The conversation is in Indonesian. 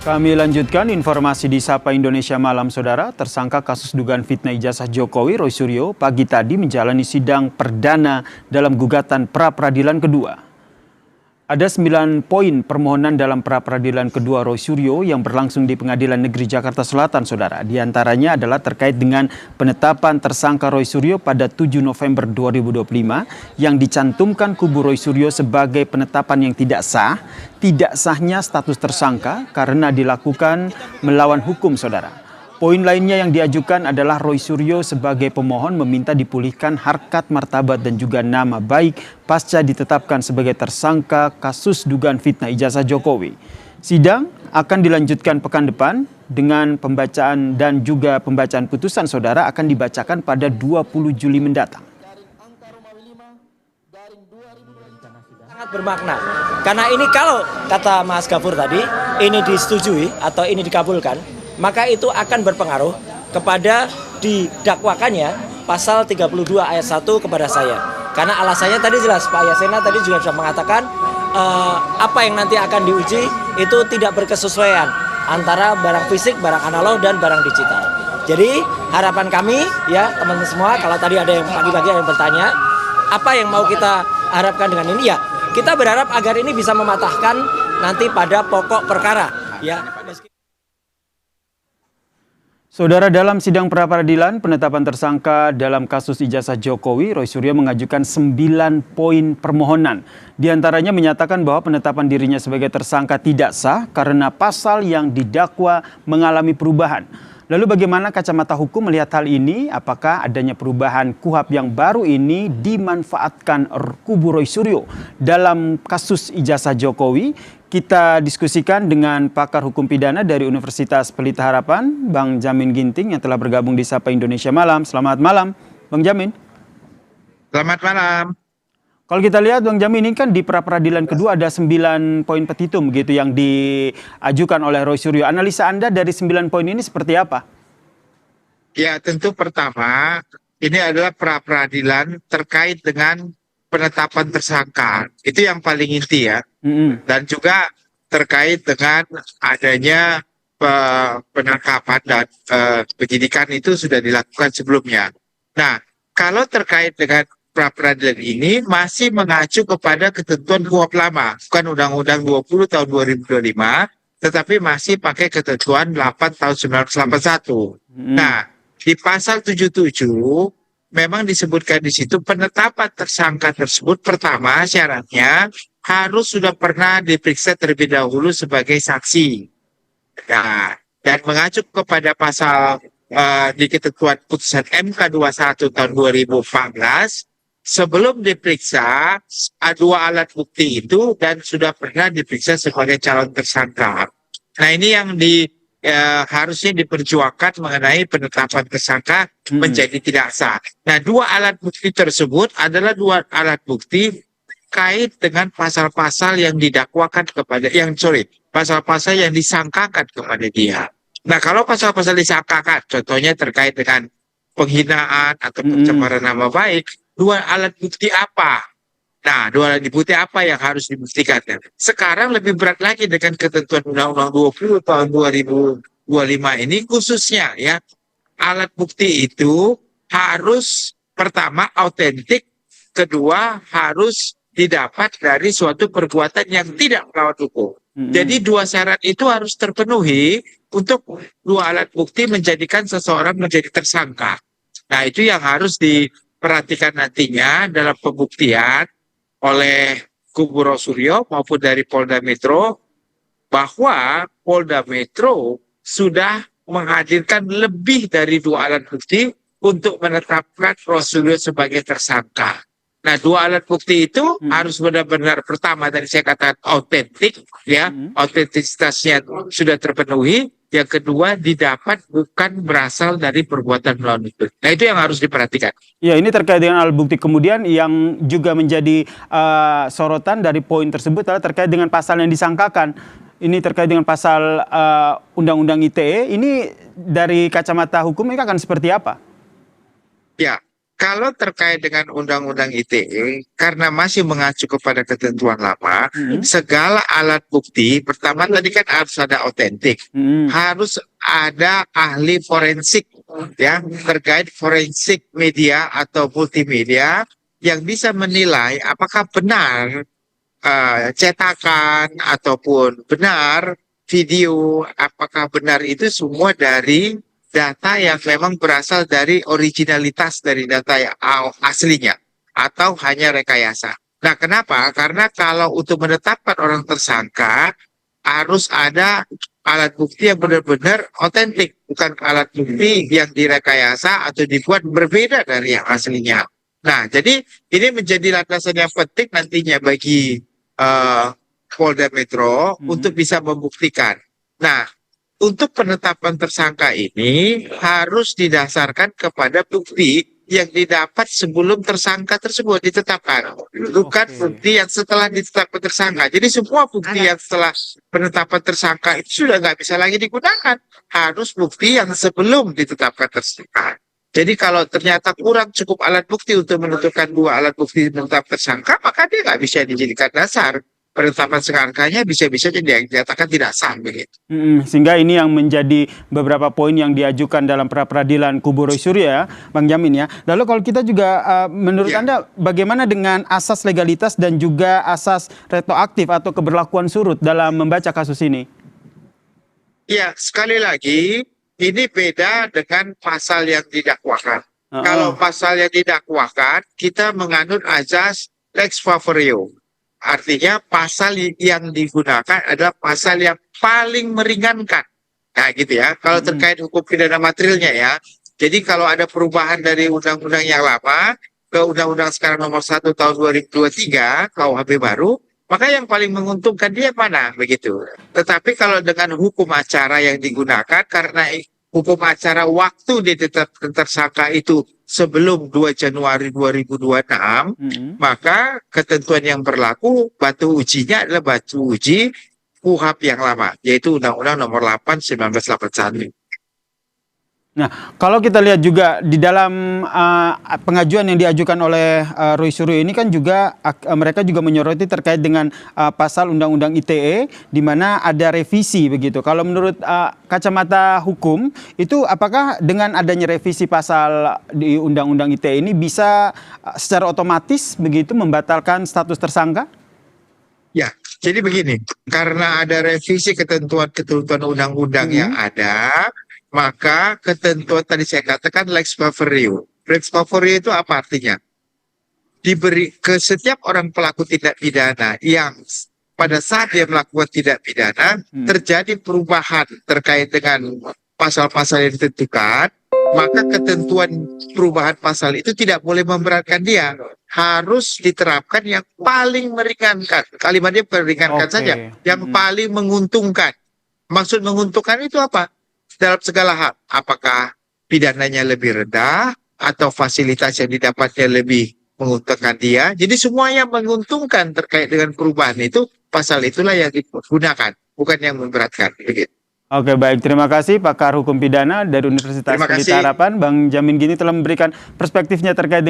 Kami lanjutkan informasi di Sapa Indonesia Malam, Saudara. Tersangka kasus dugaan fitnah ijazah Jokowi, Roy Suryo, pagi tadi menjalani sidang perdana dalam gugatan pra-peradilan kedua. Ada 9 poin permohonan dalam pra-peradilan kedua Roy Suryo yang berlangsung di Pengadilan Negeri Jakarta Selatan, Saudara. Di antaranya adalah terkait dengan penetapan tersangka Roy Suryo pada 7 November 2025 yang dicantumkan kubu Roy Suryo sebagai penetapan yang tidak sah, tidak sahnya status tersangka karena dilakukan melawan hukum, Saudara. Poin lainnya yang diajukan adalah Roy Suryo sebagai pemohon meminta dipulihkan harkat martabat dan juga nama baik pasca ditetapkan sebagai tersangka kasus dugaan fitnah ijazah Jokowi. Sidang akan dilanjutkan pekan depan dengan pembacaan dan juga pembacaan putusan, Saudara, akan dibacakan pada 20 Juli mendatang. Sangat bermakna karena ini kalau kata Mas Gafur tadi ini disetujui atau ini dikabulkan, maka itu akan berpengaruh kepada didakwakannya pasal 32 ayat 1 kepada saya. Karena alasannya tadi jelas, Pak Yasena tadi juga sudah mengatakan apa yang nanti akan diuji itu tidak berkesesuaian antara barang fisik, barang analog, dan barang digital. Jadi harapan kami ya teman-teman semua, kalau tadi ada yang pagi-pagi yang bertanya, apa yang mau kita harapkan dengan ini ya, kita berharap agar ini bisa mematahkan nanti pada pokok perkara ya. Saudara, dalam sidang pra-peradilan penetapan tersangka dalam kasus ijazah Jokowi, Roy Suryo mengajukan 9 poin permohonan. Di antaranya menyatakan bahwa penetapan dirinya sebagai tersangka tidak sah karena pasal yang didakwa mengalami perubahan. Lalu bagaimana kacamata hukum melihat hal ini? Apakah adanya perubahan KUHP yang baru ini dimanfaatkan kubu Roy Suryo dalam kasus ijazah Jokowi? Kita diskusikan dengan pakar hukum pidana dari Universitas Pelita Harapan, Bang Jamin Ginting yang telah bergabung di Sapa Indonesia Malam. Selamat malam, Bang Jamin. Selamat malam. Kalau kita lihat, Bang Jamin, ini kan di pra-peradilan kedua ada 9 poin petitum begitu yang diajukan oleh Roy Suryo. Analisa Anda dari 9 poin ini seperti apa? Ya, tentu pertama ini adalah pra-peradilan terkait dengan penetapan tersangka. Itu yang paling inti ya. Dan juga terkait dengan adanya penangkapan dan penyidikan itu sudah dilakukan sebelumnya. Nah, kalau terkait dengan pra-peradilan ini masih mengacu kepada ketentuan KUHP lama, bukan Undang-Undang 20 tahun 2025, tetapi masih pakai ketentuan 8 tahun 1981. Nah, di pasal 77 memang disebutkan di situ penetapan tersangka tersebut pertama syaratnya harus sudah pernah diperiksa terlebih dahulu sebagai saksi. Nah, dan mengacu kepada pasal di ketentuan putusan MK 21 tahun 2014, sebelum diperiksa dua alat bukti itu dan sudah pernah diperiksa sebagai calon tersangka. Nah, ini yang harusnya diperjuangkan mengenai penetapan tersangka menjadi tidak sah. Nah, dua alat bukti tersebut adalah dua alat bukti kait dengan pasal-pasal yang didakwakan kepada pasal-pasal yang disangkakan kepada dia. Nah, kalau pasal-pasal disangkakan, contohnya terkait dengan penghinaan atau pencemaran nama baik, dua alat bukti apa? Nah, dua alat bukti apa yang harus dibuktikan? Sekarang lebih berat lagi dengan ketentuan Undang-Undang 20 tahun 2025 ini khususnya ya. Alat bukti itu harus pertama autentik, kedua harus didapat dari suatu perbuatan yang tidak melawan hukum. Jadi dua syarat itu harus terpenuhi untuk dua alat bukti menjadikan seseorang menjadi tersangka. Nah, itu yang harus diperhatikan nantinya dalam pembuktian oleh kubu Roy Suryo maupun dari Polda Metro, bahwa Polda Metro sudah menghadirkan lebih dari dua alat bukti untuk menetapkan Roy Suryo sebagai tersangka. Nah, dua alat bukti itu harus benar-benar pertama tadi saya katakan autentik ya, autentisitasnya sudah terpenuhi. Yang kedua didapat bukan berasal dari perbuatan melawan hukum. Nah, itu yang harus diperhatikan. Ya, ini terkait dengan alat bukti. Kemudian yang juga menjadi sorotan dari poin tersebut adalah terkait dengan pasal yang disangkakan. Ini terkait dengan pasal Undang-Undang ITE. Ini dari kacamata hukum ini akan seperti apa? Ya, kalau terkait dengan Undang-Undang ITE, karena masih mengacu kepada ketentuan lama, segala alat bukti, pertama tadi kan harus ada otentik, harus ada ahli forensik, ya, terkait forensik media atau multimedia yang bisa menilai apakah benar cetakan ataupun benar video, apakah benar itu semua dari data yang memang berasal dari originalitas dari data yang aslinya atau hanya rekayasa. Nah, kenapa? Karena kalau untuk menetapkan orang tersangka harus ada alat bukti yang benar-benar otentik, bukan alat bukti yang direkayasa atau dibuat berbeda dari yang aslinya. Nah, jadi ini menjadi landasan yang penting nantinya bagi Polda Metro untuk bisa membuktikan. Nah, untuk penetapan tersangka ini harus didasarkan kepada bukti yang didapat sebelum tersangka tersebut ditetapkan, bukan bukti yang setelah ditetapkan tersangka. Jadi semua bukti yang setelah penetapan tersangka itu sudah nggak bisa lagi digunakan. Harus bukti yang sebelum ditetapkan tersangka. Jadi kalau ternyata kurang cukup alat bukti untuk menentukan dua alat bukti menetapkan tersangka, maka dia nggak bisa dijadikan dasar. Penetapan tersangkanya bisa-bisa dinyatakan tidak sah begitu. Sehingga ini yang menjadi beberapa poin yang diajukan dalam pra-peradilan kubu Roy Suryo ya, Bang Jamin ya. Lalu kalau kita juga menurut Anda bagaimana dengan asas legalitas dan juga asas retroaktif atau keberlakuan surut dalam membaca kasus ini? Ya, sekali lagi ini beda dengan pasal yang didakwakan. Kalau pasal yang didakwakan kita menganut azas lex favorio. Artinya pasal yang digunakan adalah pasal yang paling meringankan. Nah gitu ya, kalau terkait hukum pidana materialnya ya. Jadi kalau ada perubahan dari undang-undang yang lama ke undang-undang sekarang nomor 1 tahun 2023, KUHP baru, maka yang paling menguntungkan dia mana? Begitu. Tetapi kalau dengan hukum acara yang digunakan, karena hukum acara waktu ditetapkan tersangka itu sebelum 2 Januari 2026, maka ketentuan yang berlaku batu ujinya adalah batu uji KUHP yang lama, yaitu Undang-Undang Nomor 8 1981. Nah, kalau kita lihat juga di dalam pengajuan yang diajukan oleh Roy Suryo ini kan juga mereka juga menyoroti terkait dengan pasal Undang-Undang ITE di mana ada revisi begitu. Kalau menurut kacamata hukum itu apakah dengan adanya revisi pasal di Undang-Undang ITE ini bisa secara otomatis begitu membatalkan status tersangka? Ya, jadi begini, karena ada revisi ketentuan-ketentuan undang-undang yang ada, maka ketentuan tadi saya katakan lex favorio. Lex favorio itu apa artinya? Diberi ke setiap orang pelaku tindak pidana yang pada saat dia melakukan tindak pidana terjadi perubahan terkait dengan pasal-pasal yang ditentukan, maka ketentuan perubahan pasal itu tidak boleh memberatkan dia. Harus diterapkan yang paling meringankan. Kalimatnya meringankan saja, yang paling menguntungkan. Maksud menguntungkan itu apa? Dalam segala hal, apakah pidananya lebih rendah atau fasilitas yang didapatnya lebih menguntungkan dia. Jadi semua yang menguntungkan terkait dengan perubahan itu, pasal itulah yang digunakan, bukan yang memberatkan. Begitu. Oke, baik. Terima kasih Pakar Hukum Pidana dari Universitas Pelita Harapan, Bang Jamin Ginting telah memberikan perspektifnya terkait dengan